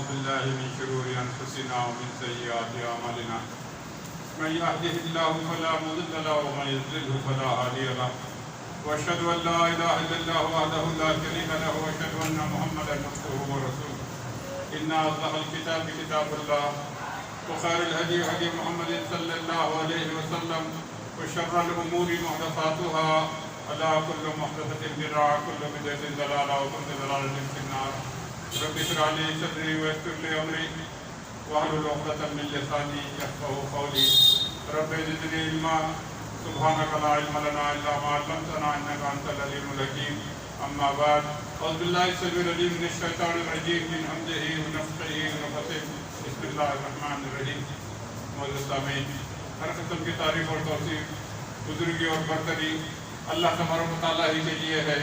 بالله من شرور أنفسنا ومن سيئات أعمالنا من يهده الله فلا مضل له ومن يضلل فلا هادي له وأشهد أن لا إله إلا الله وحده لا شريك له وأشهد أن محمدا عبده ورسوله إن أصدق الكتاب كتاب الله وخير الهدي هدي محمد صلى الله عليه وسلم وشر الأمور محدثاتها ألا كل محدثة بدعة كل بدعة ضلالة وكل ضلالة في النار رب اشرح لي صدري ويسر لي أمري واحلل عقدة من لساني يفقهوا قولي رب زدني علما سبحانك لا علم لنا إلا ما علمتنا إنك أنت العليم الحكيم أما بعد أعوذ بالله السميع العليم من الشيطان الرجيم من همزه ونفخه ونفثه بسم الله الرحمن الرحيم معزز سامعین ہر قسم کی تعریف اور توصیف بزرگی اور برتری اللہ تبارک و تعالیٰ ہی کے لیے ہے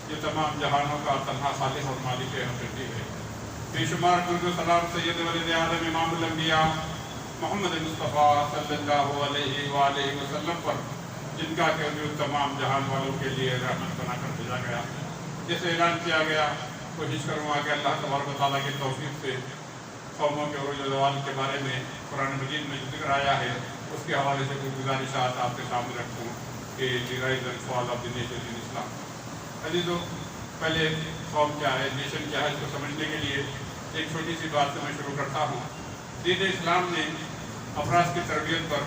جو تمام جہانوں کا تنہا خالق اور مالک حقیقی ہے بے شمار درود و سلام سید ولد آدم امام الانبیاء محمد مصطفیٰ صلی اللہ علیہ وآلہ وسلم پر جن کا کہ وجود تمام جہان والوں کے لیے رحمت بنا کر بھیجا گیا جیسے اعلان کیا گیا کوشش کروں گا کہ اللہ تبارک و تعالیٰ کی توفیق سے قوموں کے عروج و زوال کے بارے میں قرآن مجید میں ذکر آیا ہے اس کے حوالے سے کچھ گزارشات آپ کے سامنے رکھوں کہ the rise and fall of the nation in اسلام. عزیزو پہلے قوم کیا ہے نیشن کیا ہے اس کو سمجھنے کے لیے ایک چھوٹی سی بات سے میں شروع کرتا ہوں. دین اسلام نے افراد کی تربیت پر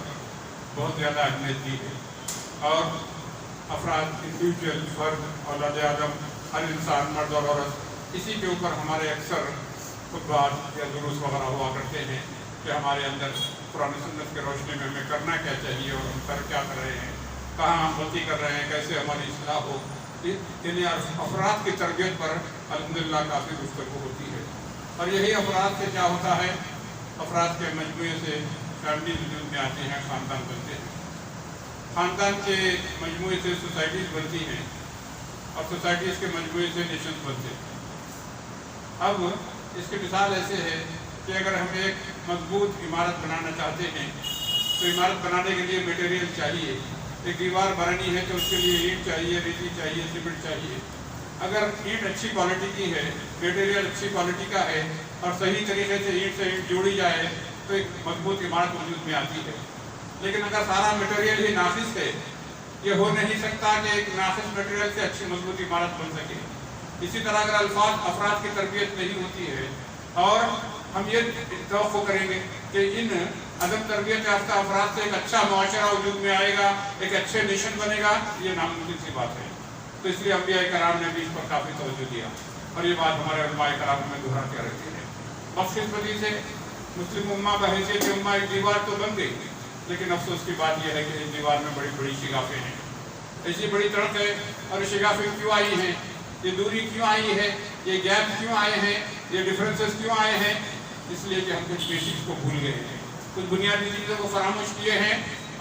بہت زیادہ اہمیت دی ہے اور افراد انڈیویجول فرد اولاد آدم ہر انسان مرد اور عورت اسی کے اوپر ہمارے اکثر خطبات یا دروس وغیرہ ہوا کرتے ہیں کہ ہمارے اندر قرآن سنت کے روشنی میں ہمیں کرنا کیا چاہیے اور ہم کیا کر رہے ہیں کہاں ہم غلطی کر رہے ہیں کیسے ہماری اصلاح ہو. یعنی افراد کی تربیت پر الحمدللہ کافی گفتگو ہوتی ہے اور یہی افراد سے کیا ہوتا ہے افراد کے مجموعے سے فیملی وجود میں آتے ہیں خاندان بنتے ہیں خاندان کے مجموعے سے سوسائٹیز بنتی ہیں اور سوسائٹیز کے مجموعے سے نیشنز بنتے ہیں. اب اس کی مثال ایسے ہے کہ اگر ہم ایک مضبوط عمارت بنانا چاہتے ہیں تو عمارت بنانے کے لیے میٹیریل چاہیے. ایک دیوار بنانی ہے تو اس کے لیے اینٹ چاہیے ریتی چاہیے سیمنٹ چاہیے. اگر اینٹ اچھی کوالٹی کی ہے میٹیریل اچھی کوالٹی کا ہے اور صحیح طریقے سے اینٹ جوڑی جائے تو ایک مضبوط عمارت وجود میں آتی ہے. لیکن اگر سارا میٹیریل ہی ناقص ہے یہ ہو نہیں سکتا کہ ایک ناقص میٹیریل سے اچھی مضبوط عمارت بن سکے. اسی طرح اگر افراد کی تربیت نہیں ہوتی ہے اور ہم یہ توقع کریں گے کہ ان عدم تربیت یافتہ افراد سے ایک اچھا معاشرہ وجود میں آئے گا ایک اچھے نیشن بنے گا یہ ناممکن سی بات ہے. تو اس لیے انبیاء کرام نے بھی اس پر کافی توجہ دیا اور یہ بات ہمارے علماء کرام میں دہراتے رہتے ہیں. بدقسمتی سے مسلم امہ بحیثیت امہ ایک دیوار تو بن گئی لیکن افسوس کی بات یہ ہے کہ اس دیوار میں بڑی بڑی شگافیں ہیں. ایسی بڑی تڑک ہے اور شگافیں کیوں آئی ہیں یہ دوری کیوں آئی ہے یہ گیپ کیوں آئے ہیں یہ ڈفرینسز کیوں آئے ہیں اس لیے کہ ہم کچھ بیسکس کو بھول گئے ہیں کچھ بنیادی چیزوں کو فراموش کیے ہیں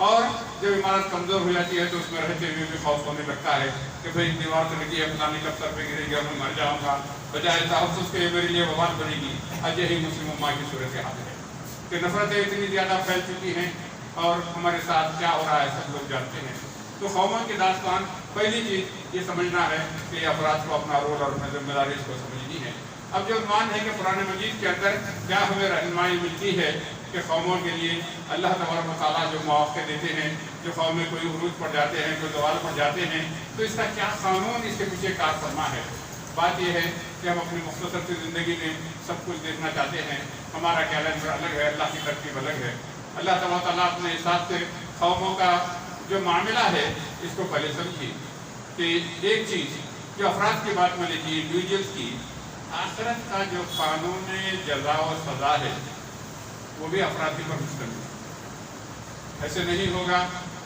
اور جب عمارت کمزور ہو جاتی ہے تو اس میں رہتے ہوئے بھی خوف ہونے لگتا ہے کہ بھئی دیوار تو لگی ہے پتہ نہیں کب سر پہ گرے گی اور میں مر جاؤں گا بجائے تحفظ کے میرے لیے وبال بنے گی. آج یہی مسلم امہ کی صورت حال ہے کہ نفرتیں اتنی زیادہ پھیل چکی ہیں اور ہمارے ساتھ کیا ہو رہا ہے سب لوگ جانتے ہیں. تو قوموں کی داستان پہلی چیز یہ سمجھنا ہے کہ افراد کو اپنا رول اور اپنا ذمہ داری اس کو سمجھنی ہے. اب جو عنوان ہے کہ قرآن مجید کے اندر کیا ہمیں رہنمائی ملتی ہے کہ قوموں کے لیے اللہ تبارک و تعالیٰ جو مواقع دیتے ہیں جو قومیں کوئی عروج پر جاتے ہیں کوئی زوال پر جاتے ہیں تو اس کا کیا قانون اس کے پیچھے کار فرما ہے. بات یہ ہے کہ ہم اپنی مختصر سی زندگی میں سب کچھ دیکھنا چاہتے ہیں ہمارا کیلنڈر الگ ہے اللہ کی ترتیب الگ ہے. اللہ تبارک و تعالیٰ اپنے حساب سے قوموں کا جو معاملہ ہے اس کو پہلے سمجھیے کہ ایک چیز جو افراد کی بات میں لکھی انڈیویجولس کی آخرت کا جو قانون جزا و سزا ہے وہ بھی افرادی پر مشتمل ہے. ایسے نہیں ہوگا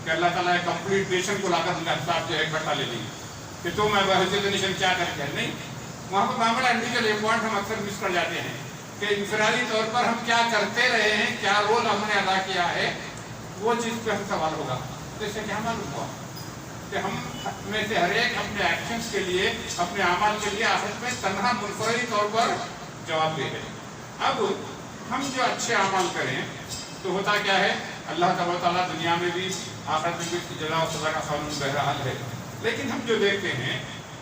کہ اللہ تعالیٰ ایک کمپلیٹ نیشن کو لا کر ان کا حساب جو ہے اکٹھا لے لیں کہ تم میں بحیثیت نیشن کیا کر کے نہیں. وہاں پر معاملہ انڈیویجول ایک پوائنٹ ہم اکثر مس کر جاتے ہیں کہ انفرادی طور پر ہم کیا کرتے رہے ہیں کیا رول ہم نے ادا کیا ہے وہ چیز پہ ہم سوال ہوگا. تو اس سے کیا معلوم ہوا کہ ہم میں سے ہر ایک اپنے ایکشنز کے لیے اپنے اعمال کے لیے آخرت میں تنہا منفردی طور پر جواب دے رہے ہیں. اب ہم جو اچھے اعمال کریں تو ہوتا کیا ہے اللہ تبارک و تعالیٰ دنیا میں بھی آخرت میں بھی جزا و سزا کا قانون بہرحال ہے. لیکن ہم جو دیکھتے ہیں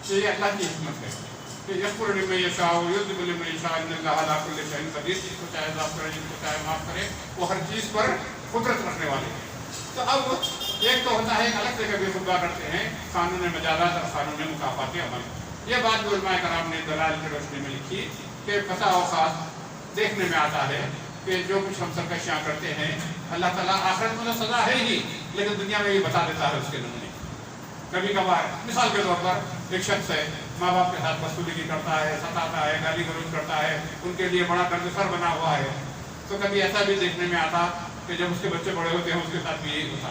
کہ یہ اللہ کی حکمت ہے کہ یغفر لمن یشاء ویعذب لمن یشاء ان اللہ علی کل شیء قدیر، جس کو چاہے عذاب کرے جس کو چاہے معاف کرے، وہ ہر چیز پر قدرت رکھنے والے ہیں۔ تو اب ایک تو ہوتا ہے ایک الگ سے کبھی خطبہ کرتے ہیں قانون مجازات اور قانون مکافات عمل۔ یہ بات جو علماء کرام نے دلائل کی روشنی میں لکھی کہ بسا اوقات دیکھنے میں آتا ہے کہ جو کچھ ہم سرکشیاں کرتے ہیں اللہ تعالیٰ آخرت میں تو سزا ہے ہی، لیکن دنیا میں یہ بتا دیتا ہے اس کے نمونے۔ کبھی کبھار مثال کے طور پر ایک شخص ہے، ماں باپ کے ساتھ بدسلوکی کرتا ہے، ستاتا ہے، گالی گلوچ کرتا ہے، ان کے لیے بڑا دردسر بنا ہوا ہے، تو کبھی ایسا بھی دیکھنے میں آتا کہ جب اس کے بچے بڑے ہوتے ہیں اس کے ساتھ بھی یہی ہوتا،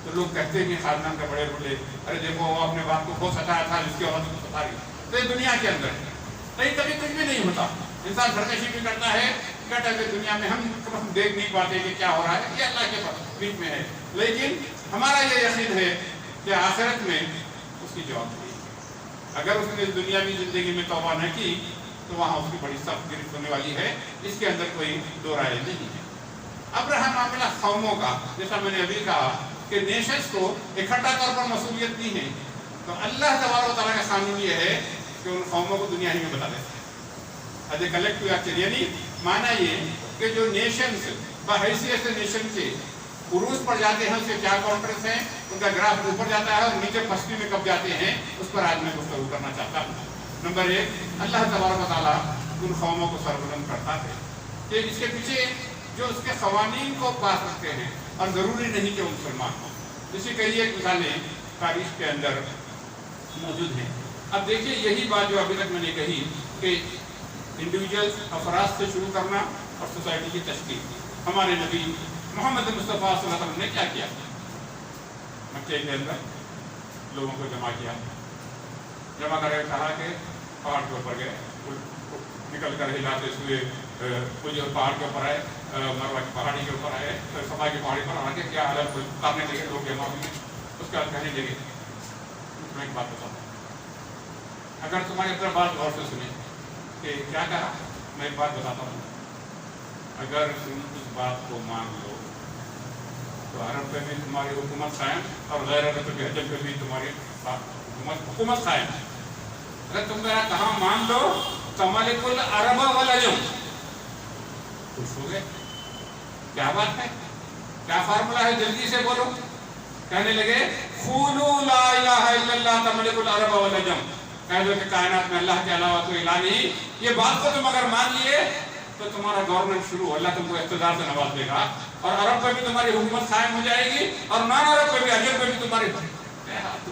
تو لوگ کہتے ہیں خاندان کے بڑے بڑے، ارے دیکھو وہ اپنے باپ کو بہت ستایا تھا جس کی عورت کو ستا رہی۔ تو یہ دنیا کے اندر نہیں، کبھی کچھ بھی نہیں ہوتا، انسان سرکشی بھی کرتا ہے، کہتا ہے کہ دنیا میں ہم دیکھ نہیں پاتے کہ کیا ہو رہا ہے، یہ اللہ کے بیچ میں ہے، لیکن ہمارا یہ یقین ہے کہ آخرت میں اس کی جواب دہی ہے۔ اگر اس نے دنیاوی زندگی میں توبہ نہ کی تو وہاں اس کی بڑی سخت گرفت ہونے والی ہے، اس کے اندر کوئی دو رائے نہیں ہے۔ اب رہا معاملہ قوموں کا، جیسا میں نے ابھی کہا کہ نیشنز کو اکٹھا طور پر مسئولیت دی ہے، تو اللہ تبارک و تعالیٰ کا قانون یہ ہے کہ ان قوموں کو دنیا ہی میں بتا دیتے ہیں ایز اے کلیکٹیو ایکشن، یعنی معنی یہ کہ جو نیشنز بحیثیت سے نیشن کے عروج پر جاتے ہیں اس کے کیا کاؤنٹرز ہیں، ان کا گراف اوپر جاتا ہے اور نیچے پستی میں کب جاتے ہیں، اس پر آج میں گفتگو کرنا چاہتا ہوں۔ نمبر ایک، اللہ تبارک و تعالیٰ ان قوموں کو سربلند کرتا ہے کہ اس کے پیچھے جو اس کے قوانین کو پاس رکھتے ہیں، اور ضروری نہیں کہ وہ مسلمان ہوں۔ اسی کئی ایک مثالیں تاریخ کے اندر موجود ہیں۔ اب دیکھیے یہی بات جو ابھی تک میں نے کہی کہ انڈیویجول افراد سے شروع کرنا اور سوسائٹی کی تشکیل، ہمارے نبی محمد مصطفیٰ صلی اللہ علیہ وسلم نے کیا کیا؟ مکے کے اندر لوگوں کو جمع کیا، جمع کر کے کہا کہ پہاڑ کے اوپر گئے، نکل کر ہلاتے ہوئے کچھ پہاڑ کے اوپر آئے، مروہ کی پہاڑی کے اوپر آئے، صفا کی پہاڑی پر آ کے کیا حالت کرنے لگے، لوگ جمع ہوئے، اس کا کہنے لگے میں ایک بات بتاتا ہوں، اگر تمہاری اپنا بات غور سے سنیں کہ کیا کہا، میں ایک بات بتاتا ہوں، اگر تم اس بات کو مان لو تو عرب پہ بھی تمہاری حکومت قائم اور غیر عرب پہ حجب پہ بھی تمہاری حکومت قائم۔ اگر تم میرا کہاں مان لو تملک العرب والعجم، خوش ہو گئے، کیا بات ہے، کیا فارمولا ہے، جلدی سے بولو۔ کہنے لگے قولوا لا الہ الا اللہ تملک العرب والعجم، کہہ دو کہ کائنات میں اللہ کے علاوہ کوئی الہ نہیں، یہ بات کو تم اگر مان لیے تو تمہارا گورنمنٹ شروع، اللہ تم کو اقتدار سے نواز دے گا، اور عرب پہ بھی تمہاری حکومت قائم ہو جائے گی، اور نان عرب پہ بھی، عجم پہ بھی تمہاری۔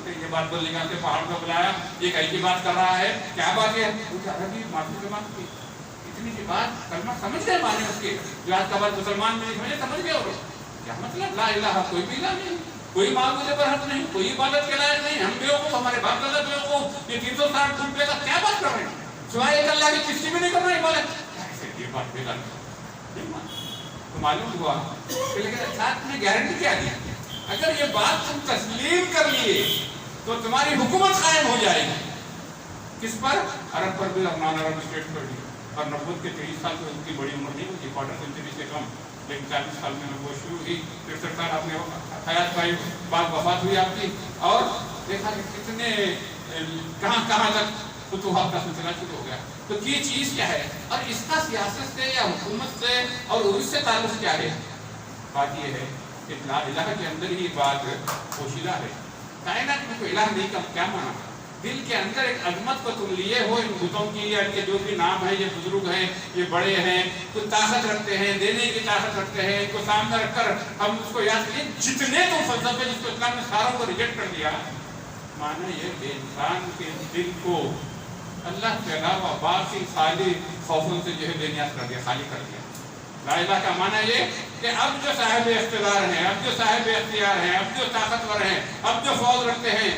یہ بات بولنے کا کہ پہاڑ کو بلایا، یہ کئی کی بات کر رہا ہے، کیا بات ہے، عربی معافی کی بات کی، اتنی سی بات کلمہ سمجھ گئے مانے اس کے، جو آج کا بات مسلمان میں نہیں سمجھ گئے، اور کیا مطلب لا الہ، کوئی بھی الہ نہیں، کوئی معبود پر حق نہیں، کوئی عبادت کے لائق نہیں، ہم بیوقوف، ہمارے باپ دادا بیوقوف، یہ 360 روپے کا کیا بات کر رہے ہیں، سوائے ایک اللہ کی کسی بھی نہیں کر رہے عبادت، یہ بات بے نہیں مان۔ تو معلوم ہوا کہ لیکن ساتھ میں گارنٹی کیا دی، اگر یہ بات تم تسلیم کر لیے تو تمہاری حکومت قائم ہو جائے گی، کس پر، عرب پر بھی اور نان عرب اسٹیٹ پر بھی، اور نبوت کے 23 سال تو ان کی بڑی عمر نہیں ہوتی، کوارٹر سینچری سے کم، لیکن 40 سال میں نبوت شروع ہوئی، 63 سال آپ نے حیات پائی، بعد وفات ہوئی آپ کی، اور دیکھا کہ کتنے کہاں کہاں تک فتوحات کا سلسلہ شروع ہو گیا۔ تو یہ چیز کیا ہے، اور اس کا سیاست سے یا حکومت سے اور عروج سے تعلق کیا ہے؟ بات یہ ہے کہ لا الہ کے اندر ہی بات پوشیدہ ہے، کائنات میں کوئی الہ نہیں کا کیا مانا، دل کے اندر ایک عظمت کو تم لیے ہو ان بتوں کی، یا ان کے جو بھی نام ہے، یہ بزرگ ہیں، یہ بڑے ہیں، کوئی طاقت رکھتے ہیں، دینے کی طاقت رکھتے ہیں، ان کو سامنے رکھ کر ہم اس کو یاد کریں، جتنے تم فلسفے جس کو اسلام نے ساروں کو ریجیکٹ کر دیا، مانا یہ کہ انسان کے دل کو اللہ کے علاوہ باقی خالی خوفوں سے جو ہے بے نیاز کر دیا، خالی کر دیا۔ لا الہ کا معنی یہ کہ اب جو صاحب اقتدار ہیں، اب جو صاحب اختیار ہیں، اب جو طاقتور ہیں، اب جو فوج رکھتے ہیں،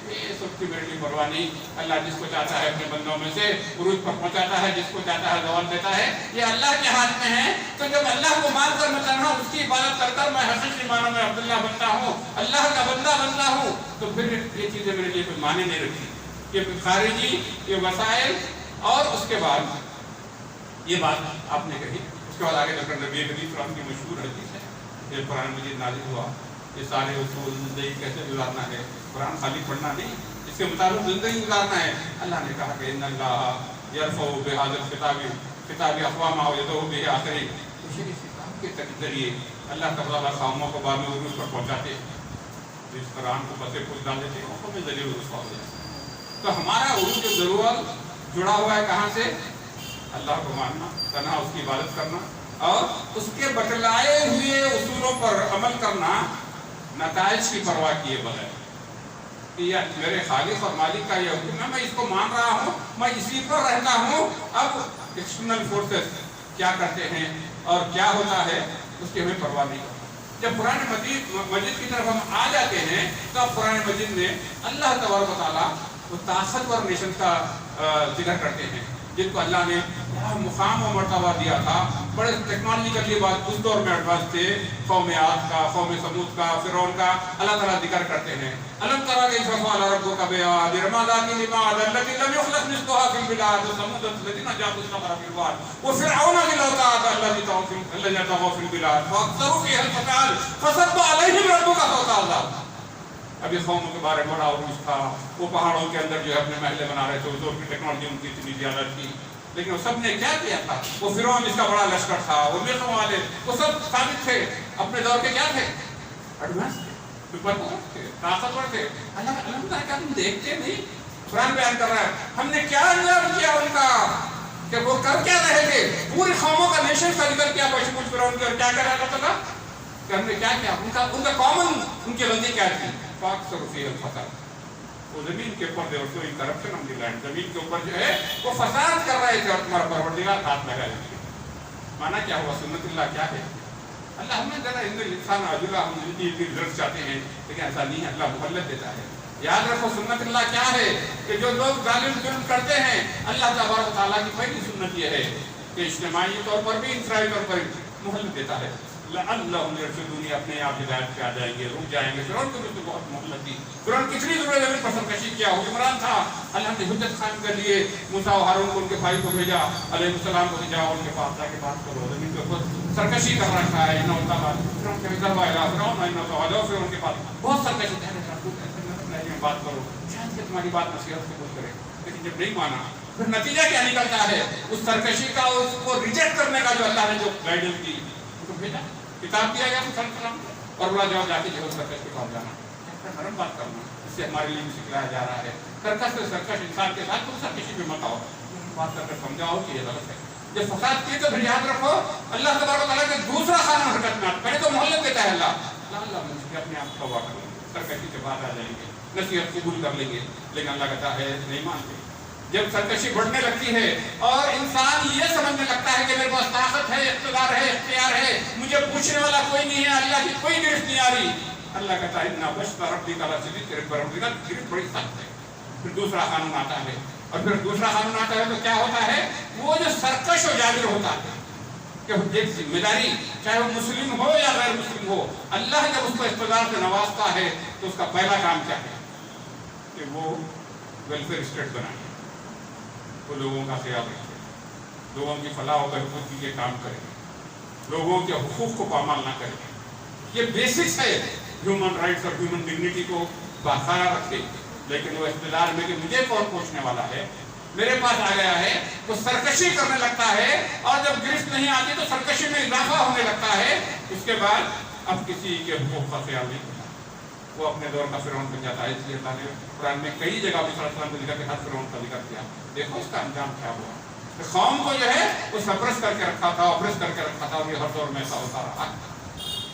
یہ سب کی میری پرواہ نہیں، اللہ جس کو چاہتا ہے اپنے بندوں میں سے عروج پر پہنچاتا ہے، جس کو چاہتا ہے زوال دیتا ہے، یہ اللہ کے ہاتھ میں ہے۔ تو جب اللہ کو مان کر میں تنہا اس کی عبادت کر کر میں حقیقی معنوں میں عبداللہ بنتا ہوں، اللہ کا بندہ بنتا ہوں، تو پھر یہ چیزیں میرے لیے کوئی معنی نہیں رکھتی، یہ خارجی، یہ وسائل، اور اس کے بعد یہ بات آپ نے کہی، اس کے بعد آگے چل کر نبی کریم صلی اللہ علیہ وسلم کی مشہور حدیث ہے، یہ قرآن مجید نازل ہوا، یہ سارے اصول زندگی کیسے گزارنا ہے، قرآن خالی پڑھنا نہیں، اس کے مطابق زندگی گزارنا ہے. اللہ نے کہا کہ ان اللہ یرفع بہذا الکتاب اقواما ویضع بہ آخرین. شریف کتاب کے ذریعے اللہ تعالیٰ قوموں کو بعد میں عروج پر پہنچاتے ہیں. جس قرآن کو بسے کچھ ڈال دیتے ہیں وہ میں ذریعہ رسوا ہو جاتا ہے. تو ہمارا عروج ضرورت جڑا ہوا ہے کہاں سے؟ اللہ کو ماننا، تنہا اس کی عبادت کرنا اور اس کے بتلائے ہوئے اصولوں پر عمل کرنا، نتائج کی پرواہ کیے بغیر. کہ یہ میرے خالق اور مالک کا یہ حکم ہے، میں اس کو مان رہا ہوں، میں اسی پر رہتا ہوں. اب ایکسٹرنل فورسز کیا کرتے ہیں اور کیا ہوتا ہے اس کی ہمیں پرواہ نہیں کرتا. جب قرآن مجید کی طرف ہم آ جاتے ہیں تو قرآن مجید میں اللہ تبارک و تعالیٰ وہ طاقتور نیشن کا ذکر کرتے ہیں جن کو اللہ نے بڑا مقام و مرتبہ دیا تھا. بڑے ٹیکنالوجیکلی بات اس دور میں ایڈوانس تھے. قوم عاد کا، قوم سمود کا، فرعون کا اللہ تعالیٰ ذکر کرتے ہیں. الم تری کیف فعل ربک بعاد ارم ذات العماد التي لم يخلق مثلها في البلاد وثمود الذين جابوا الصخر في الواد وفرعون ذي الاوتاد الذين طغوا في البلاد فاكثروا فيها الفساد فصب عليهم ربك سوط عذاب. ابھی قوموں کے بارے میں بڑا عروج تھا. وہ پہاڑوں کے اندر جو ہے اپنے محلے بنا رہے تھے. اس دور کی ٹیکنالوجی ان کی اتنی زیادہ تھی لیکن وہ سب نے کیا کیا تھا؟ وہ فرعون جس کا بڑا لشکر تھا، وہ مصر والے، وہ سب ثابت تھے. اپنے دور کے کیا تھے؟ ایڈوانس تھے، طاقتور تھے. اللہ کا ہم دیکھتے نہیں. قرآن بیان کر رہا ہے ہم نے کیا انجام کیا ان کا کہ وہ کر کیا رہے تھے. پوری قوموں کا نیشن کا ذکر کیا پشمول فرعون کی، اور کیا کر رہا تھا کہ ہم نے کیا کیا. ان کا کامن ان کی غلطی کیا تھی؟ فاکثروا فیہا الفساد. وہ زمین کے اوپر دے اور کرپشن آن دی لینڈ، زمین کے اوپر جو ہے وہ فساد کر رہے تھے اور تمہارا پروردگار ہاتھ لگا رہے تھے. مانا کیا ہوا؟ سنت اللہ کیا ہے؟ اللہ ہمیں ذرا انسان عجولہ ہم زندگی کی رزق چاہتے ہیں لیکن ایسا نہیں ہے. اللہ مہلت دیتا ہے. یاد رکھو سنت اللہ کیا ہے کہ جو لوگ ظالم ظلم کرتے ہیں اللہ تبارک و تعالیٰ کی پہلی سنت یہ ہے کہ اجتماعی طور پر بھی انفرادی طور پر مہلت دیتا ہے. لعلہم یرشدون، اپنے آپ ہدایت پہ آ جائیں گے، رک جائیں گے. فرعون کو بھی تو بہت مہلت دی. فرعون کتنی ضرورت زمین پر سرکشی کیا، حکمران تھا. اللہ نے حجت قائم کر لیے. موسیٰ و ہارون کو ان کے بھائی کو بھیجا علیہ السلام کو، جاؤ ان کے پاس جا کے بات کرو. زمین کے اوپر سرکشی کر رکھا ہے. فرعون کے ادھر آئے گا، فرعون کے پاس بہت سرکشی ہے، بات کرو شاید کہ تمہاری بات نصیحت قبول کرے. لیکن جب نہیں مانا پھر نتیجہ کیا نکلتا ہے؟ اس سرکشی کا، اس کو ریجیکٹ کرنے کا جو اللہ نے جو گائیڈنس دی اس کو بھیجا، کتاب دیا گیا مسلم اور بولا جاؤ جا کے جو سرکش کے پاس جانا، نرم بات کرنا. اس سے ہمارے لیے بھی سکھلایا جا رہا ہے. سرکش سے سرکش انسان کے ساتھ تم سرکشی پہ مت آؤ، بات کر کے سمجھاؤ کہ یہ غلط ہے. جب فساد کیے تو پھر یاد رکھو اللہ تبارک و تعالیٰ کے دوسرا قانون حرکت میں پہلے تو مہلت دیتا ہے. اللہ اپنے آپ کو توبہ کر لیں گے، سرکشی سے باہر آ جائیں گے، نصیحت قبول کر لیں گے. لیکن اللہ کہتا ہے نہیں مانتے. جب سرکشی بڑھنے لگتی ہے اور انسان یہ سمجھنے لگتا ہے کہ میرے پاس طاقت ہے، اقتدار ہے، اختیار ہے، مجھے پوچھنے والا کوئی نہیں ہے، اللہ کی کوئی گرفت نہیں آ رہی، اللہ کہتا ہے اتنا بچتا ربی کا شدید، تیرے پروردگار کی گرفت بڑی سخت ہے. پھر دوسرا قانون آتا ہے اور پھر دوسرا قانون آتا ہے تو کیا ہوتا ہے؟ وہ جو سرکش و جابر ہوتا ہے کہ ایک ذمہ داری چاہے وہ مسلم ہو یا غیر مسلم ہو، اللہ جب اس کو اقتدار سے نوازتا ہے تو اس کا پہلا کام کیا ہے کہ وہ ویلفیئر اسٹیٹ بنائے، وہ لوگوں کا خیال رکھے، لوگوں کی فلاح و بہبود کے لیے کام کرے، لوگوں کے حقوق کو پامال نہ کرے. یہ بیسکس ہے ہیومن رائٹس اور ہیومن ڈگنیٹی کو برقرار رکھے. لیکن وہ اقتدار میں کہ مجھے کون پوچھنے والا ہے، میرے پاس آ گیا ہے، وہ سرکشی کرنے لگتا ہے اور جب گرفت نہیں آتی تو سرکشی میں اضافہ ہونے لگتا ہے. اس کے بعد اب کسی کے حقوق کا خیال نہیں کرتا، وہ اپنے دور کا فرعون بن جاتا ہے. اس لیے اللہ نے قرآن میں کئی جگہ بھی صلی اللہ علیہ وسلم کو ذکر کیا، فرعون کا ذکر کیا. دیکھو اس کا انجام کیا ہوا. قوم کو جو ہے وہ سپریس کر کے رکھا تھا، اپریس کر کے رکھا تھا، اور یہ ہر دور میں ایسا ہوتا رہا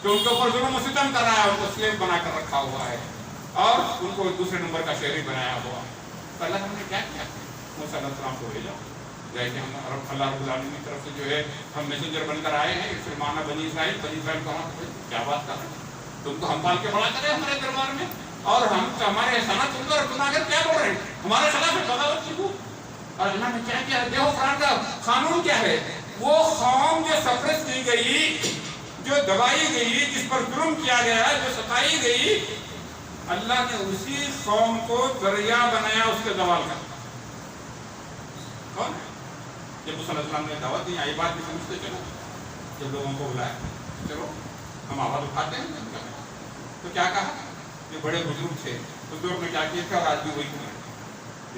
کہ ان کے اوپر ظلم و ستم کر رہا ہے، ان کو سلیو بنا کر رکھا ہوا ہے اور ان کو دوسرے نمبر کا شہری بنایا ہوا. تو اللہ ہم نے کیا کیا؟ موسیٰ علیہ السلام کو بھیجا. جیسے ہم اللہ رب العالمین کی طرف سے جو ہے ہم میسنجر بن کر آئے ہیں. فرمانا بنی اسرائیل کو کیا بات کر رہے ہیں؟ تم کو ہم پال کے بڑا کرے ہمارے دربار میں اور ہم ہمارے احسانات تم پر، تم آگر کیا بول رہے ہیں؟ ہمارے خلاف بغاوت کی. اور اللہ نے کیا کیا؟ دیکھو قرآن کا قانون کیا ہے. وہ قوم جو سپریس کی گئی، جو دبائی گئی، جس پر ظلم کیا گیا، جو ستائی گئی، اللہ نے اسی قوم کو ذریعہ بنایا اس کے زوال کا. کون ہے؟ جب موسیٰ علیہ السلام نے دعوت دی، یہ بات بھی سمجھتے چلو، جب لوگوں کو بلایا چلو ہم آواز اٹھاتے ہیں، تو کیا کہا؟ جو بڑے بزرگ تھے اس دور میں کیا کیا تھا اور آج بھی وہی کریں.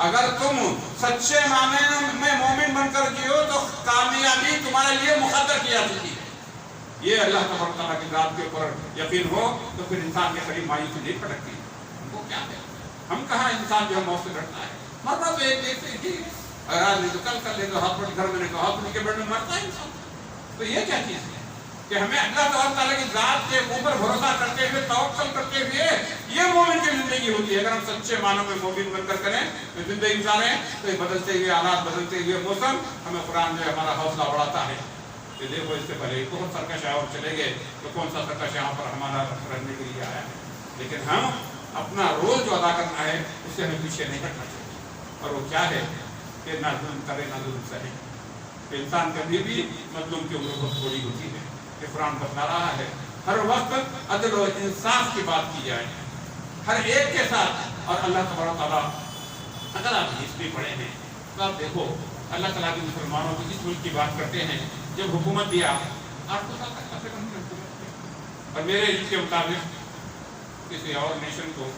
اگر تم سچے معنی میں مومن بن کر جیو تو کامیابی تمہارے لیے مقدر کی جا چکی ہے. یہ اللہ تبارک تعالیٰ کی ذات کے اوپر یقین ہو تو پھر انسان کے قریب مایوسی نہیں پڑکتی. وہ کیا ہے، ہم کہاں انسان جو ہے موت سے ڈرتا ہے. مرنا تو ایک دیکھتے ہی اگر آج نہیں تو کل کر لے تو ہاتھ پڑ گھر میں نہیں تو ہاتھ پڑ کے بیڈ میں مرتا ہے انسان. تو یہ کیا چیز ہے کہ ہمیں اللہ تبارک تعالیٰ کی ذات کے اوپر بھروسہ کرتے ہوئے توکل کرتے ہوئے یہ مومن کی زندگی ہوتی ہے. اگر ہم سچے معنوں میں مومن بن کر کریں تو زندگی گزاریں تو یہ بدلتے ہوئے حالات، بدلتے ہوئے موسم ہمیں قرآن جو ہے ہمارا حوصلہ بڑھاتا ہے کہ دیکھو اس سے پہلے بہت سرکش ہے اور چلے گئے تو کون سا سرکش یہاں پر ہمارا رہنے کے لیے آیا ہے. لیکن ہم اپنا رول جو ادا کرنا ہے اس سے ہمیں پیچھے نہیں ہٹنا چاہیے. اور وہ کیا ہے کہ نہ ظلم کرے نہ ظلم سہے. انسان کبھی بھی مظلوم کی عمر بہت تھوڑی ہوتی ہے. کہ قرآن بتا رہا ہے ہر وقت عدل و انصاف کی بات کی جائے ہر ایک کے ساتھ. اور اللہ تبارک تعالیٰ اگر آپ ہسٹری پڑھے ہیں تو آپ دیکھو اللہ تعالیٰ کے مسلمانوں کو اس ملک کی بات کرتے ہیں. جب حکومت دیا 800 سال تک کم سے کم حکومت دیا اور میرے علم کے مطابق کسی اور نیشن کو،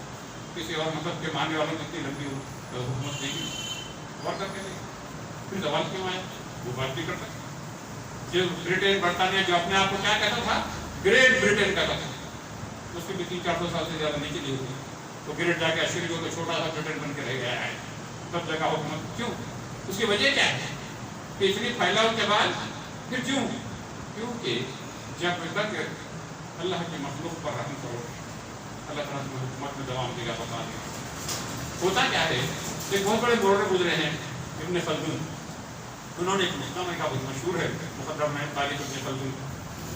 کسی اور مذہب کے ماننے والوں کو اتنی لمبی حکومت دے گی. غور کر کے پھر سوال کیوں آیا؟ وہ بات بھی کرتا ہے. جو برٹن برطانیہ جو اپنے آپ کو کیا کہتا تھا، گریٹ برٹن کہتا تھا، اس کی بھی 300-400 سال سے زیادہ نہیں چلی ہوئی. تو گریٹ جا کے اشری ہو تو چھوٹا سا برٹن بن کے رہ گیا ہے. سب جگہ حکومت کیوں؟ اس کی وجہ کیا ہے کہ اتنی پھیلاؤ کے بعد پھر کیونکہ جب تک اللہ کی مخلوق پر رحم کرو اللہ تعالیٰ کی حکومت میں دوام دے گا. بتا دیں ہوتا کیا ہے. ایک بہت بڑے مورے گزرے ہیں ابن خلدون. انہوں نے ایک مقدمہ کا بہت مشہور ہے مقدمہ میں تاریخ ابن خلدون.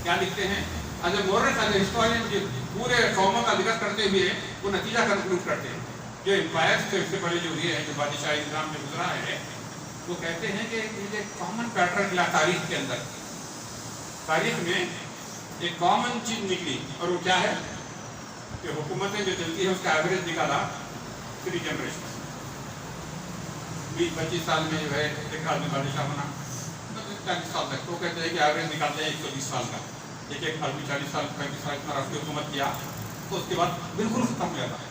کیا لکھتے ہیں؟ As a moral as a historian پورے قوموں کا ذکر کرتے ہوئے وہ نتیجہ کنکلوڈ کرتے ہیں. جو امپائر سے اس سے پہلے جو ہوئے ہیں، جو بادشاہی نظام میں گزرا ہے، وہ کہتے ہیں کہ ایک کامن پیٹرن ملا تاریخ کے اندر. تاریخ میں ایک کامن چیز نکلی اور وہ کیا ہے کہ حکومتیں جو چلتی ہیں اس کا ایوریج نکالا 3 جنریشن. 20-25 سال میں جو ہے ایک آدمی بادشاہ بنا 40 سال تک. تو کہتے ہیں کہ ایوریج نکالتے ہیں 120 سال کا. ایک آدمی 40 سال 35 سال اتنا رفت حکومت کیا تو اس کے بعد بالکل ختم ہو جاتا ہے.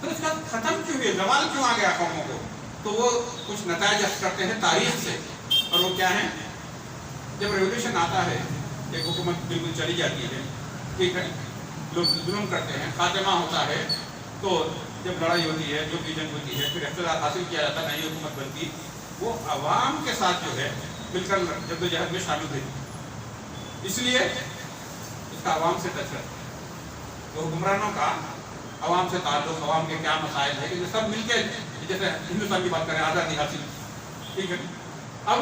پھر اس کے بعد ختم کیوں ہوئے، زوال کیوں آ گیا قوموں کو؟ تو وہ کچھ نتائج کرتے ہیں تاریخ سے. اور وہ کیا ہے؟ جب ریولیوشن آتا ہے ایک حکومت بالکل چلی جاتی ہے، ٹھیک ہے، لوگ ظلم کرتے ہیں، خاتمہ ہوتا ہے. تو جب لڑائی ہوتی ہے، جو بھی جنگ ہوتی ہے، پھر اقتدار حاصل کیا جاتا ہے، نئی حکومت بنتی، وہ عوام کے ساتھ جو ہے مل کر جدوجہد میں شامل ہوئی. اس لیے اس کا عوام سے ٹچ رہتا ہے. تو حکمرانوں کا عوام سے تعلق، عوام کے کیا مسائل ہے کہ جو سب مل کے، جیسے ہندوستان کی بات کریں آزادی حاصل، ٹھیک ہے، اب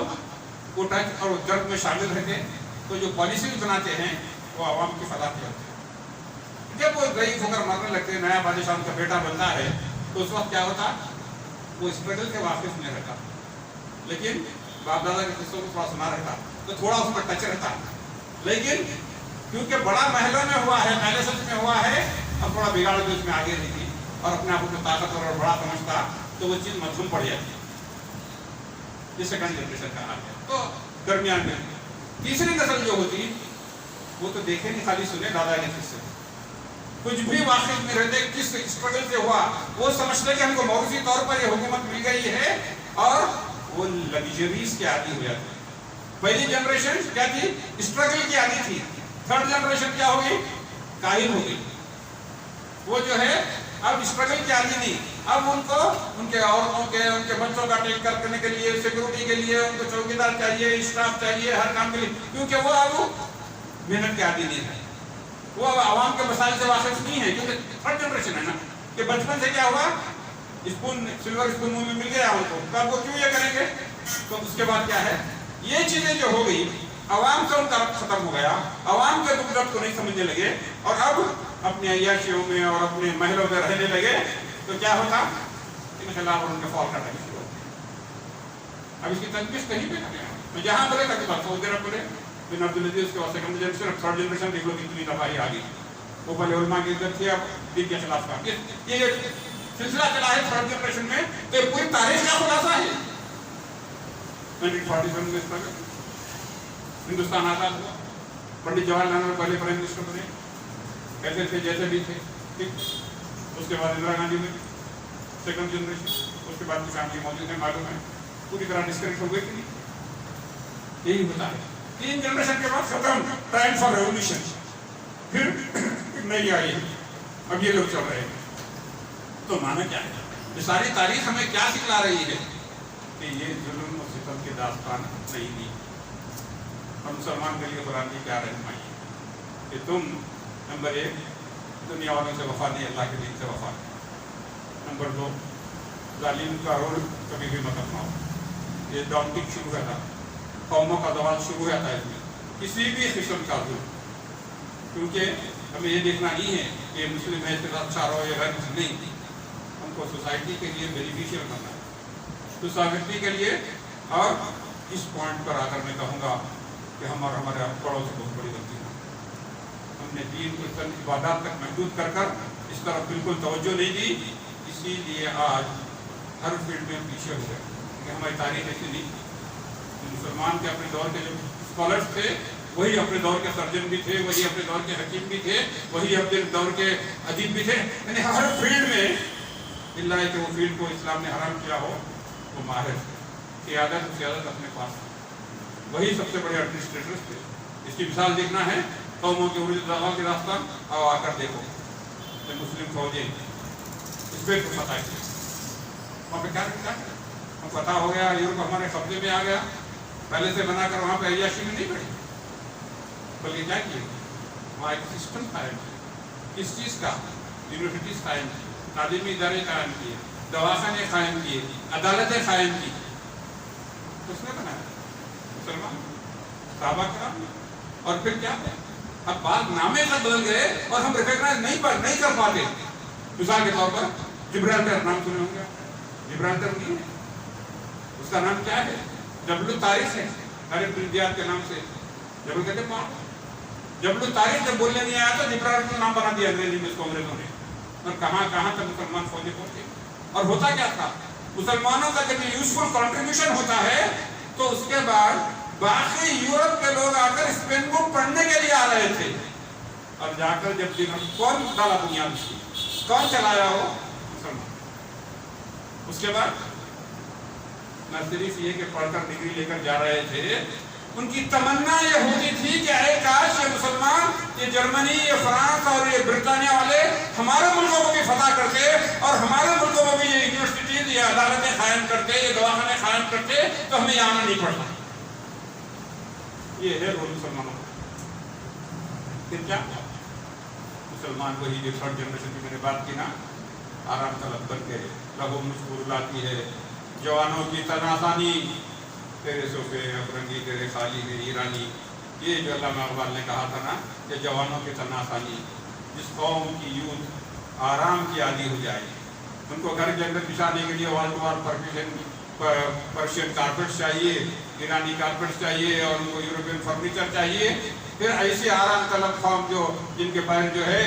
وہ ٹچ اور جنگ میں شامل رہتے تو جو پالیسیز بناتے ہیں وہ عوام کی فلاح کے ہوتے ہیں. جب وہ ضعیف ہو کر مرنے لگتے ہیں، نیا بادشاہ ان کا بیٹا بنتا ہے، تو اس وقت کیا ہوتا؟ وہ اسٹرگل سے واقف نہیں رہتا، لیکن باپ دادا کے قصوں کو تھوڑا سنا رہتا تو تھوڑا اس پر ٹچ رہتا. لیکن کیونکہ بڑا محلوں میں ہوا ہے، پیلیسز میں ہوا ہے، اب تھوڑا بگاڑ جو اس میں آگے رہی تھی اور اپنے آپ کو طاقتور اور بڑا سمجھتا تو وہ چیز مظلوم پڑ جاتی ہے. یہ سیکنڈ جنریشن کا حال ہے. تو درمیان میں تیسری نسل جو ہوتی وہ تو دیکھے نہیں، خالی سنے دادا کے قصے، کچھ بھی واقف نہیں رہتے کس اسٹرگل سے ہوا. وہ سمجھتے کہ ہم کو موروثی طور پر یہ حکومت مل گئی ہے اور وہ لگژریز کے عادی ہو جاتے. پہلی جنریشن کیا تھی؟ اسٹرگل کی عادی تھی. تھرڈ جنریشن کیا ہوگی؟ کاہل ہو گئی. وہ جو ہے اب اسٹرگل کی عادی نہیں، اب ان کو ان کے عورتوں کے، ان کے بچوں کا ٹیک کیئر کرنے کے لیے، سیکورٹی کے لیے ان کو چوکیدار چاہیے، اسٹاف چاہیے، ہر کام کے لیے، کیونکہ وہ اب محنت کے عادی نہیں ہے. وہ عوام کے مسائل سے واقف نہیں ہے، کیونکہ تھرڈ جنریشن ہے نا. کہ بچپن سے کیا ہوا، اسپون، سلور اسپون منہ میں مل گیا ان کو، تو اب وہ کیوں یہ کریں گے؟ تو اس کے بعد کیا ہے، یہ چیزیں جو ہو گئی، عوام سے ان کا ربط ختم ہو گیا، عوام کے دکھ درد کو نہیں سمجھنے لگے اور اب اپنے عیاشیوں میں اور اپنے محلوں میں رہنے لگے. تو کیا ہوتا؟ ان خلاف ان کے فال کرنے شروع ہوتے. اب اس کی تنقید کہیں پہ کریں، میں جہاں بولے تاکہ بات سعودی عرب بولے بن عبدالعزیز کے واسطے سیکنڈ جنریشن، تھرڈ جنریشن دیکھ لو کتنی تباہی آ گئی. وہ پہلے علماء کی عزت تھی، اب دین کے خلاف کا یہ سلسلہ چلا ہے تھرڈ جنریشن میں. تو یہ پوری تاریخ کا خلاصہ ہے. 1947 میں اس طرح ہندوستان آزاد ہوا، پنڈت جواہر لال نہرو پہلے پرائم منسٹر بنے، ایسے تھے جیسے بھی تھے، ٹھیک. اس کے بعد اندرا گاندھی میں سیکنڈ جنریشن. اس کے بعد کی فیملی موجود ہے، معلوم ہے پوری طرح ڈسکنیکٹ ہو گئی کہ نہیں؟ یہی ہوتا ہے. 3 جنریشن کے بعد ختم، ٹائم فار ریولیوشن. پھر نہیں آئی، اب یہ لوگ چل رہے ہیں. تو مانا کیا ہے؟ یہ ساری تاریخ ہمیں کیا سکھلا رہی ہے کہ یہ ظلم و ستم کی داستان نہیں دی. اور مسلمان کے لیے قرآن کی کیا رہنمائی ہے کہ تم نمبر 1 دنیا والوں سے وفا نہیں، اللہ کے دین سے وفا نہیں. نمبر 2 ظالم کا رول کبھی بھی مت اپناؤ. یہ ڈاؤنٹنگ شروع ہوا تھا، قوموں کا زوال شروع ہوا تھا اس میں، کسی بھی قسم کا ظلم. کیونکہ ہمیں یہ دیکھنا نہیں ہے کہ مسلم ہے اس کے ساتھ اچھا رہو یا غیر مسلم نہیں. ہم کو سوسائٹی کے لیے بینیفیشیل کرنا ہے، سوسائٹی کے لیے. اور اس پوائنٹ پر آ کر میں کہوں گا کہ ہم اور ہمارے پڑوس سے بہت بڑی غلطی ہے. ہم نے دین کو صرف عبادات تک محدود کر کر اس طرف بالکل توجہ نہیں دی. اسی لیے آج ہر فیلڈ میں پیچھے ہو گئے کہ ہماری تاریخ ایسی نہیں. مسلمان کے اپنے دور کے جو اسکالرس تھے وہی اپنے دور کے سرجن بھی تھے، وہی اپنے دور کے حکیم بھی تھے، وہی اپنے دور کے ادیب بھی تھے. یعنی ہر فیلڈ میں اللہ ہے کہ وہ فیلڈ کو اسلام نے حرام کیا ہو وہ ماہر قیادت سیادت اپنے پاس. وہی سب سے بڑے ایڈمنسٹریٹرز تھے. اس کی مثال دیکھنا ہے قوموں کے عروج الزوال کے راستہ آؤ آ کر دیکھو. مسلم فوجیں اس پہ فتح کی وہاں پہ کیا ہم فتح ہو گیا، یورپ ہمارے قبضے میں آ گیا. پہلے سے بنا کر وہاں پہ عیاشی میں نہیں پڑی، بلکہ کیا کیے وہاں ایک سسٹم قائم کیا. کس چیز کا؟ یونیورسٹیز قائم کی، تعلیمی ادارے قائم کیے، دواخانے قائم کیے، عدالتیں قائم کی. کس نے بنایا؟ مسلمان صحابہ کرام نے. اور پھر کیا ہے؟ اب بات نامے تک بدل گئے اور ہم ریکگنائز نہیں کر پاتے. مثال کے طور پر جبرالٹر نام سنے ہوں گے. جبرالٹر نہیں ہے، اس کا نام کیا ہے؟ جبل الطارق ہے. طارق بن زیاد کے نام سے جبل کہتے ہیں. جبل الطارق جب بولنے نہیں آیا تو جبرالٹر نام بنا دیا انگریزی میں اس کو انگریزوں نے. اور کہاں تک مسلمان فوجیں پہنچے. اور ہوتا کیا تھا؟ مسلمانوں کا جب یوزفل کنٹریبیوشن ہوتا ہے تو اس کے بعد باقی یورپ کے لوگ آ کر اسپین کو پڑھنے کے لیے آ رہے تھے. اور جا کر جب کون ڈالا بنیاد اس کی، کون چلایا ہو؟ مسلمان. اس کے بعد نہ صرف یہ کہ پڑھ کر ڈگری لے کر جا رہے تھے، ان کی تمنا یہ ہوتی تھی کہ اے کاش یہ مسلمان، یہ جرمنی، یہ فرانس اور یہ برطانیہ والے ہمارے ملکوں کو بھی فتح کرتے اور ہمارے ملکوں میں بھی یہ یونیورسٹیز، یہ عدالتیں قائم کرتے، یہ دواخانے قائم کرتے تو ہمیں آنا نہیں پڑتا. یہ ہے رول مسلمانوں کا. پھر کیا مسلمان وہی جو 3rd جنریشن کی میں نے بات کی نا، آرام طلب بن کے لہو مشغول لاتی ہے. جوانوں کی تناسانی، تیرے صوفے افرنگی تیرے خالی میری ایرانی. یہ جو علامہ اقبال نے کہا تھا نا کہ جوانوں کی تناسانی، جس قوم کی یوتھ آرام کی عادی ہو جائے، ان کو گھر کے اندر بچھانے کے لیے وال ٹو وال پرشین کارپیٹس چاہیے، ایرانی کارپیٹس چاہیے، اور ان کو یورپین فرنیچر چاہیے. پھر ایسے آرام طلب قوم جن کے پیر جو ہے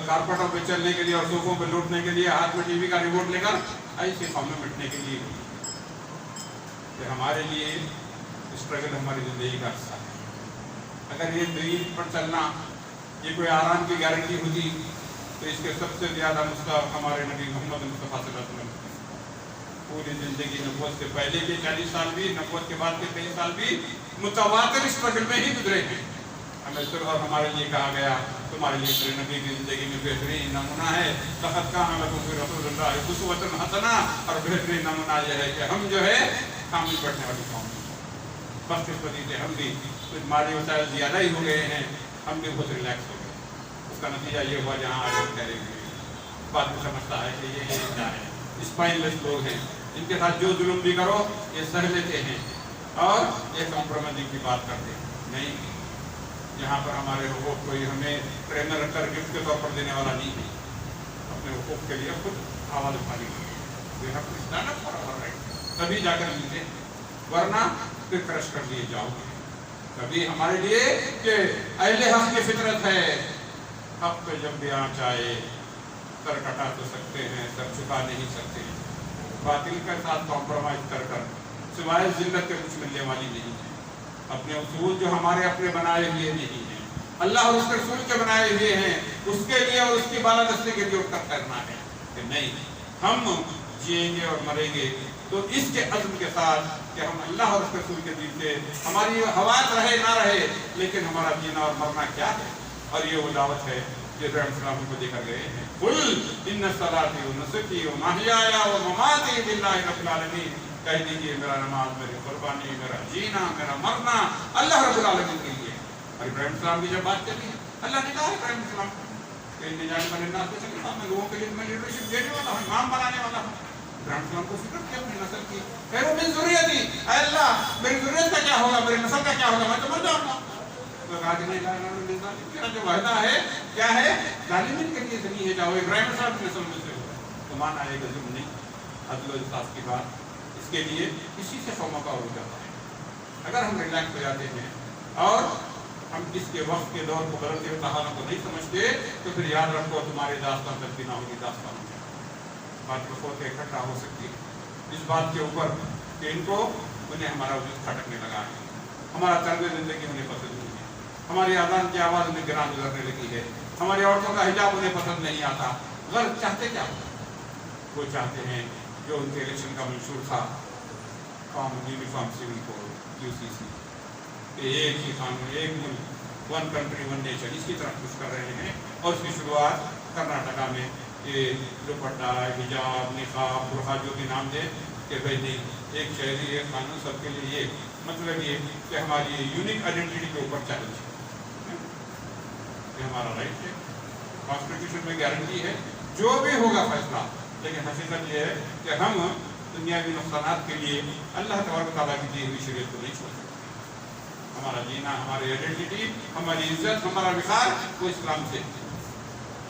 کارپیٹوں پہ چلنے کے لیے اور صوفوں پہ لوٹنے کے لیے، ہاتھ میں ٹی وی کا ریموٹ لے کر، ایسی قومیں مٹنے کے لیے. کہ ہمارے لیے اسٹرگل ہماری زندگی کا حصہ ہے. اگر یہ دین پر چلنا یہ کوئی آرام کی گارنٹی ہوتی تو اس کے سب سے زیادہ مستحق ہمارے نبی محمد مصطفیٰ صلی اللہ علیہ وسلم. پوری زندگی نبوت سے پہلے کے 40 سال بھی، نبوت کے بعد کے 23 سال بھی متواتر اسٹرگل میں ہی گزرے ہیں. ہمیں صرف اور ہمارے لیے کہا گیا تمہارے لیے میرے نبی کی زندگی میں بہترین نمونہ ہے. لقد کان لکم فی رسول اللہ اسوۃ حسنہ. اور بہترین نمونہ یہ ہے کہ ہم جو ہے کامل پڑھنے والی قوم. بس اس وجہ ہم بھی کچھ مالی وسائل زیادہ ہی ہو گئے ہیں، ہم بھی بہت ریلیکس ہو گئے. اس کا نتیجہ یہ ہوا جہاں آج ہم کہہ رہے ہیں بعد میں سمجھتا ہے کہ یہ کیا ہے. اسپائن لیس لوگ ہیں، ان کے ساتھ جو ظلم بھی کرو یہ سہ لیتے ہیں اور یہ کمپرومائزنگ کی بات کرتے ہیں. نہیں، یہاں پر ہمارے حقوق کوئی ہمیں ٹرینر رکھ کر گفٹ کے طور پر دینے والا نہیں ہے. اپنے حقوق کے لیے خود آواز اٹھانی ہے، تبھی جا کر ملتے، ورنہ پھر کرش کر دیے جاؤ گے. کبھی ہمارے لیے کہ اہل حق کی فطرت ہے، حق پہ جب بھی آنچ آئے سر کٹا تو سکتے ہیں، سر چھپا نہیں سکتے. باطل کے ساتھ کمپرومائز کر کر سوائے ذلت کے کچھ ملنے والی نہیں ہے. اپنے اصول جو ہمارے اپنے بنائے ہوئے نہیں ہیں، اللہ اور اس کے رسول کے بنائے ہوئے ہیں، اس کے لیے اور اس کی بالادستی کے لیے اٹھ کر کرنا ہے. کہ نہیں، ہم جئیں گے اور مریں گے، تو اس کے عزم کے ساتھ کہ ہم اللہ اور اس کے رسول کے دین سے، ہماری حوایت رہے نہ رہے لیکن ہمارا جینا اور مرنا کیا ہے، اور یہ وہ دعوت ہے جو ابراہیم السلام کو دے کر گئے ہیں۔ قل ان صلاتی و نسکی و محیایا و مماتی للہ رب العالمین، کہہ دیجیے میرا نماز، میری قربانی، میرا جینا، میرا مرنا اللہ رب العالمین کے لیے۔ اور ابراہیم السلام کی جب بات چلی ہے، اللہ نے کہا ابراہیم السلام کہ ان جانب الناس سے چلتا، میں لوگوں کے لیے میں لیڈرشپ دینے والا ہوں، امام بنانے والا ہوں۔ ابراہیم السلام کو فکر کیا اپنی نسل کی، خیر من ذریتی، اے اللہ میری ذریت کا کیا ہوگا، میری نسل کا کیا ہوگا، میں تو مر جاؤں گا۔ تو کہا کہ نہیں، میرا جو وعدہ ہے کیا ہے، ظالمین کے لیے نہیں ہے، جاؤ ابراہیم السلام کی نسل میں سے ہو۔ تو مانا ہے کہ ظلم نہیں، عدل و انصاف کی بات، اس کے لیے کسی سے قوموں کا ہو جاتا ہے۔ اگر ہم ریلیکس ہو جاتے ہیں اور ہم اس کے وقت کے دور کو بدلتے ہوئے تحالوں کو نہیں سمجھتے، تو پھر یاد رکھو تمہاری داستان تک بھی نہ ہوگی داستان میں بات کو سوچ کے اکٹھا ہو سکتی ہے اس بات کے اوپر کہ ان کو انہیں ہمارا وجود کھٹکنے لگا ہے، ہمارا طرز زندگی انہیں پسند نہیں ہے، ہماری اذان کی آواز انہیں گراں گزرنے لگی ہے، ہماری عورتوں کا حجاب انہیں پسند نہیں آتا۔ غرض چاہتے کیا؟ وہ چاہتے ہیں جو ان کے الیکشن کا منشور تھا، یونیفارم سول کوڈ UCC، ایک ہی قانون، ایک ملک، ون کنٹری ون نیشن، اس کی طرف پوش کر رہے ہیں۔ اور اس کی شروعات کرناٹکا میں یہ دوپٹہ، حجاب، نقاب، برقع جو بھی نام دے کہ بھائی نہیں، ایک شہری ایک قانون سب کے لیے، یہ مطلب یہ کہ ہماری یونیک آئیڈینٹی کے اوپر چیلنج ہے، یہ ہمارا رائٹ ہے، کانسٹیٹیوشن میں گارنٹی ہے جو بھی ہوگا فیصلہ، لیکن حقیقت یہ ہے کہ ہم دنیاوی نقصانات کے لیے اللہ تبارک و تعالیٰ کی دی ہوئی شریعت کو نہیں چھوڑ سکتے۔ ہمارا جینا، ہماری آئیڈینٹی، ہماری عزت، ہمارا وقار وہ اسلام سے،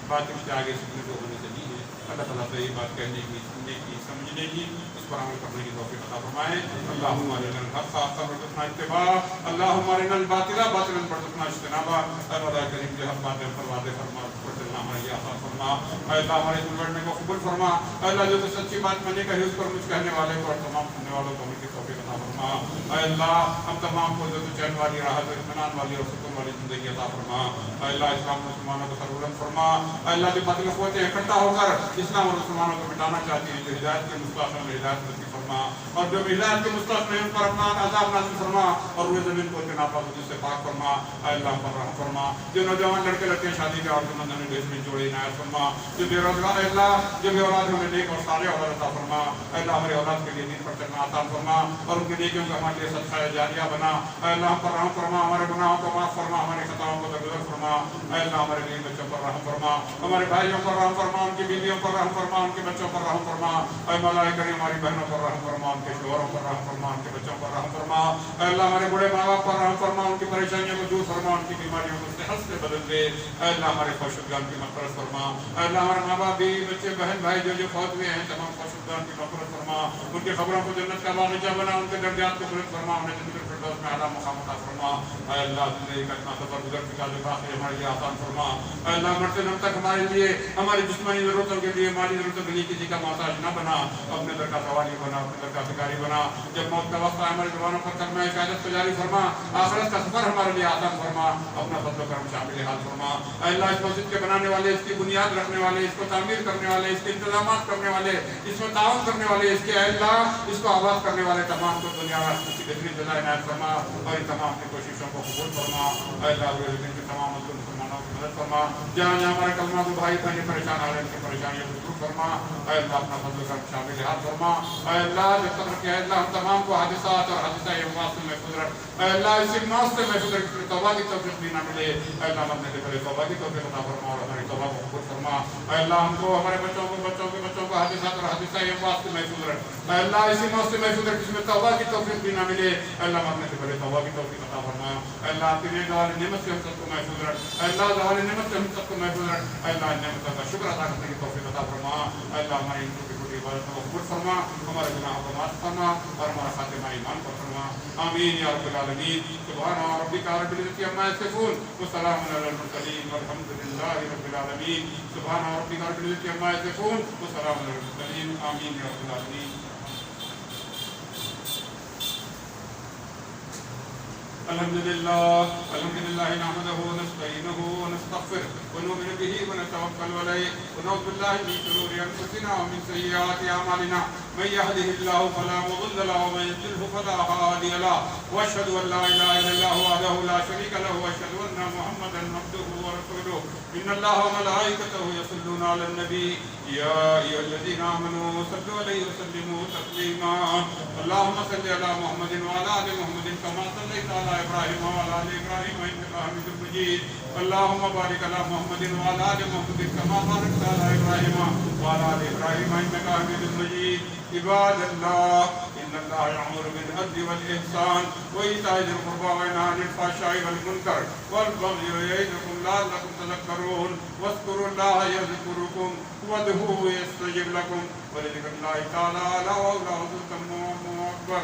بات اس سے آگے سیکھنے کو ہونے سے نہیں ہے۔ اللہ تعالیٰ سے یہ بات کہنے کی، سننے کی، سمجھنے کی، اس پر عمل کرنے کی توفیق عطا فرمائے۔ اللہم ارنا الحق حقا وارزقنا اتباعہ، اللہم ارنا الباطل باطلا وارزقنا اجتنابہ۔ اے مولا کریم جو حق باتیں پر واضح فرما، اس پر چلنا ہمارے لیے آسان فرما۔ اے اللہ ہمارے بڑھنے کو قبول فرما۔ اے اللہ جو تو سچی بات میں نے کہی اس پر مجھ کہنے والے کو اور تمام سننے والوں کو عمل کی توفیق عطا فرما۔ اے اللہ ہم تمام کو جو چین والی راحت، اطمینان والی اور سکون والی زندگی عطا فرما۔ اے اللہ اسلام مسلمانوں کو سربلند فرما۔ اے اللہ جو باطل قوتیں اکٹھا ہو کر اسلام اور مسلمانوں کو مٹانا چاہتی ہیں، جو ہدایت کے مستحق میں ہدایت نصیب فرما، اور جو ہدایت کے مستحق میں ان پر اپنا عذاب نازل فرما، اور روئے زمین کو ناپاک حدود سے پاک فرما۔ اے اللہ ہم پر رحم فرما۔ جو نوجوان لڑکے لڑکے شادی کے اور مندن میں بیچ میں جوڑے عنایت فرما۔ جو بے روزگار، اے اللہ جو بے اولاد ہمیں نیک اور صالح اولاد عطا فرما۔ اے اللہ ہماری اولاد کے لیے دین پر چلنا آسان فرما، اور ان کی نیکیوں کا ہمارے لیے صدقہ جاریہ بنا۔ اے اللہ ہم پر رحم فرما، ہمارے گناہوں کو معاف فرما، ہماری خطاؤں کو درگزر فرما۔ اے اللہ ہمارے بیوی بچوں پر رحم فرما، ہمارے بھائیوں پر رحم فرما، ان کی بیویوں پر رحم فرما، ان کے بچوں پر رحم فرما۔ اے مولا کریم ہماری بہنوں پر رحم فرما، ان کے شوہروں پر رحم فرما، ان کے بچوں پر رحم فرما۔ اے اللہ ہمارے بڑے ماں باپ پر رحم فرما، ان کی پریشانیوں کو دور فرما، ان کی بیماریوں کو صحت سے بدل دے۔ اے اللہ ہمارے خوشگان کی مغفرت فرما۔ اے اللہ ہمارے ماں باپ، بیوی بچے، بہن بھائی جو فوت ہوئے ہیں، تمام خوشگان کی مغفرت فرما، ان کی خبروں کو جنت کا باغیچہ بنا، ان کے درجات کو بلند فرما، انہیں جنت الفردوس میں اعلیٰ مقام عطا فرما۔ اے اللہ زندگی کا اتنا سفر گزر چکا جو باقی ہمارے لیے آسان فرما۔ اے اللہ مرتے دم تک ہمارے لیے، ہماری جسمانی ضرورتوں کے لیے، مالی ضرورتوں کے لیے کسی کا محتاج نہ بنا، اپنے در کا سوالی بنا، اپنے در کا بھکاری بنا۔ جب موت کا وقت آئے ہماری زبانوں پر کلمہ شہادت کو جاری فرما، آخرت کا سفر ہمارے لیے آسان فرما، اپنا فضل و کرم شامل حال فرما۔ اے اللہ اس مسجد کے بنانے والے، اس کی بنیاد رکھنے والے، اس کو تعمیر کرنے والے، اس کے انتظامات کرنے والے، اس میں تعاون کرنے والے، اس کے اے اللہ اس کو آباد کرنے والے تمام کو دنیا اور آخرت کی بہترین جزا عنایت فرما، اور ان تمام کی کوششوں کو قبول فرما۔ اے اللہ روزے کے تمام مظلوم مسلمانوں کی مدد فرما، جہاں جہاں ہمارے کلمہ کو بھائی بہنیں پریشان آ رہے ہیں، ان کی پریشانیوں کو دور فرما۔ اے اللہ اپنا فضل و کرم شامل حال فرما۔ اے اللہ جب تک کہ اے اللہ ہم تمام کو حادثات اور حادثہ اموات سے محفوظ رکھ۔ اے اللہ اس موت سے محفوظ رکھ، توبہ کی توفیق بھی نہ ملے۔ اے اللہ مرنے سے پہلے توبہ کی توفیق عطا فرما، اور ہماری توبہ کو قبول فرما۔ اے اللہ ہم کو، ہمارے بچوں کو، بچوں کے بچوں کو حادثات اور حادثہ اموات سے محفوظ رکھ۔ اے اللہ اسی موت سے محفوظ رکھ جس میں توبہ کی توفیق بھی نہ ملے۔ اے اللہ مرنے سے پہلے توبہ کی توفیق عطا فرما۔ اے اللہ آپ کی زوال نعمت سے ہم سب کو محفوظ رکھ۔ اے اللہ زوال نعمت سے ہم سب کو محفوظ رکھ۔ اے اللہ نعمتوں کا شکر ادا کرنے کی توفیق عطا فرما۔ اے اللہ ہماری ان چھوٹی چھوٹی عبادتوں کو قبول فرما، ہمارے گناہوں کو معاف فرما، اور ہمارا خاتمہ ایمان پر فرما۔ آمین یا رب العالمین۔ سبحان ربک رب العزة عما یصفون وسلام علی المرسلین والحمد للہ رب العالمین۔ سبحان ربک رب العزة عما یصفون وسلام علی المرسلین۔ آمین یا رب العالمین۔ الحمد لله نحمده ونستعينه ونستغفره ونؤمن به ونتوكل عليه ونعوذ بالله من شرور أنفسنا ومن سيئات أعمالنا من يهده الله فلا مضل له ومن يضلل فلا هادي له وأشهد أن لا إله إلا الله وحده لا شريك له وأشهد أن محمدا عبده ورسوله إن الله وملائكته يصلون على النبي يا أيها الذين آمنوا صلوا عليه وسلموا تسليما اللهم صل على محمد وعلى آل محمد كما صليت على إبراهيم وعلى آل إبراهيم إنك حميد مجيد اللهم بارك على محمد وعلى آل محمد كما باركت على إبراهيم وعلى آل إبراهيم إنك حميد مجيد عباد الله إن الله يأمر بالعدل والإحسان وإيتاء ذي القربى وينهى عن الفحشاء والمنكر والبغي ويعظكم لعلكم تذكرون واذكروا الله يذكركم وادعوه يستجب لكم ولذكر الله تعالى أعلى وأولى وأكبر.